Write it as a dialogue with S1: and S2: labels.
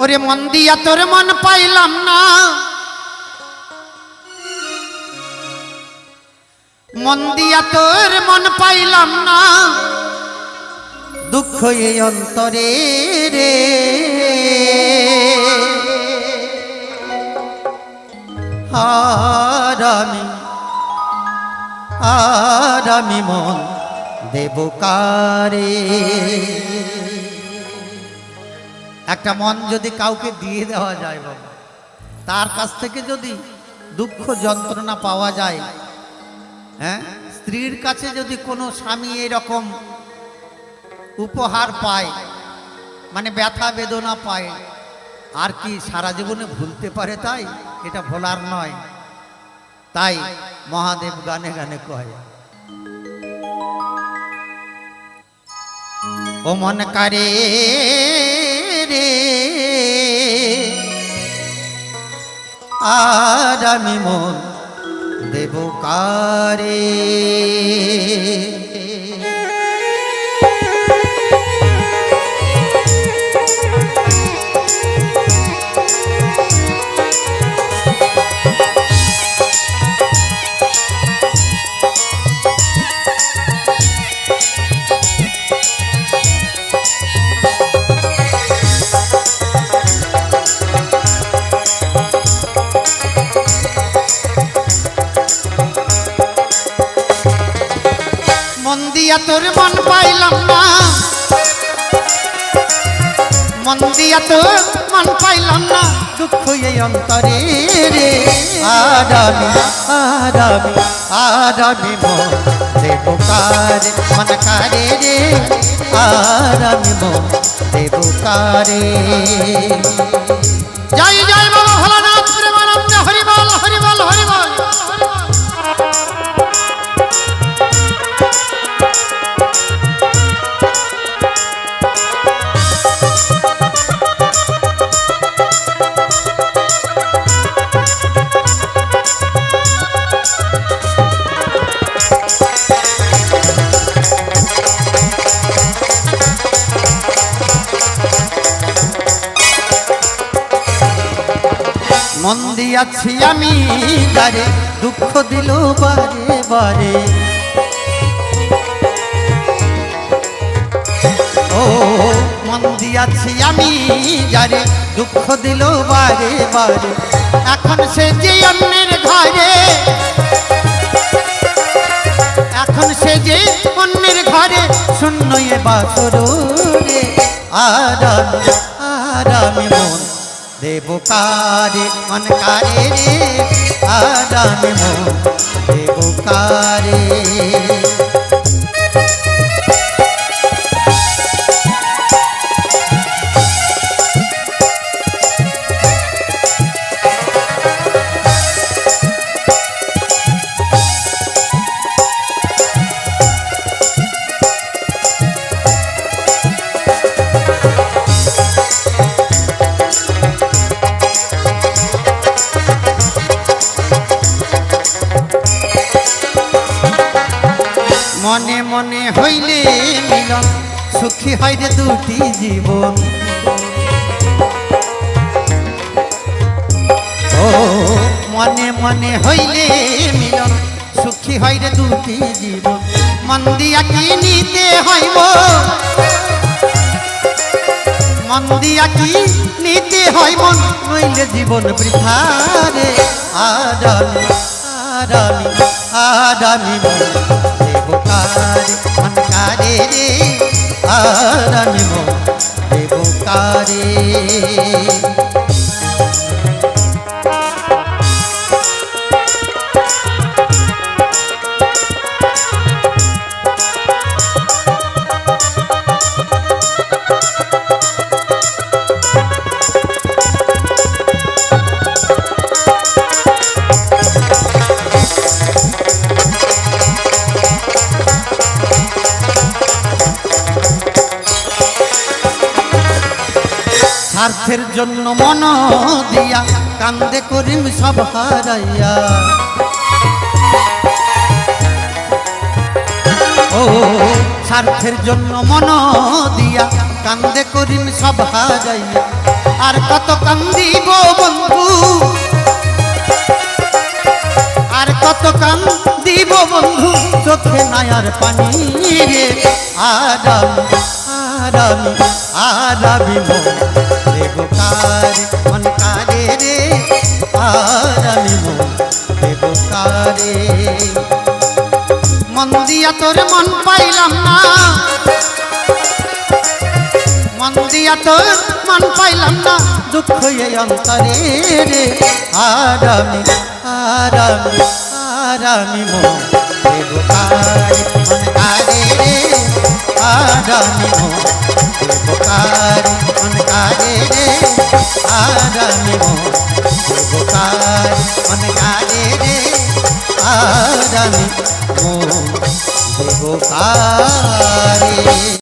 S1: ওরে মন দিয়া তোর মন পাইলাম না, মন দিয়া তোর মন পাইলাম না, দুঃখ এই অন্তরে রে। আর আমি মন দেব কারে। একটা মন যদি কাউকে দিয়ে দেওয়া যায় বাবা, তার কাছ থেকে যদি দুঃখ যন্ত্রণা পাওয়া যায়, হ্যাঁ, স্ত্রীর কাছে যদি কোনো স্বামী এরকম উপহার পায়, মানে ব্যথা বেদনা পায়, আর কি সারা জীবনে ভুলতে পারে? তাই এটা ভোলার নয়। তাই মহাদেব গানে গানে কয়, ও মন কারে রে আর আমি মন দেব কারে। মন দিয়া তোর মন পাইলাম না, মন দিয়া তোর মন পাইলাম না, দুঃখ এই অন্তরে রে। আর আমি মন দেব কারে, মন কারে রে আর আমি মন দেব কারে। জয় জয় বাবা ভোলানাথ প্রেমানন্দ, হরি বল হরি বল হরি বল। মন দিয়াছি আমি যারে, দুঃখ দিল বারে বারে। ও মন দিয়াছি আমি যারে, দুঃখ দিল বারে বারে। এখন সে যে অন্যের ঘরে, এখন সে যে অন্যের ঘরে, শূন্য এ বাসর রে। আর আমি মন দেব কারে, মন কারে রে আর আমি মন দেব কারে। মনে মনে হইলে মিলন, সুখী হয় রে দুটি জীবন। ও মনে মনে হইলে মিলন, সুখী হয় রে দুটি জীবন। মন দিয়া কি নিতে হইব, মন দিয়া কি নিতে হইব, নইলে জীবন বৃথা রে। আর আমি মন দেব কারে, মন কারে রে আর আমি মন দেব কারে। স্বার্থের জন্য মন দিয়া কান্দে করিম সব হারাইয়া। ও স্বার্থের জন্য মন দিয়া কান্দে করিম সব হারাইয়া। আর কত কান্দিব বন্ধু, আর কত কান্দিব বন্ধু, চোখে নাই আর পানি রে। আরামি মন দেব কারে, মন কারে রে, আরামি মন দেব কারে। মন দিয়া তোর মন পাইলাম না, মন দিয়া তোর মন পাইলাম না, দুঃখ এই অন্তরে রে। আরামি মন দেব কারে, মন কারে রে, আরামি মন দেব কারে, মন কারে রে, আরামি মন দেব কারে, মন কারে রে, আরামি মন দেব কারে।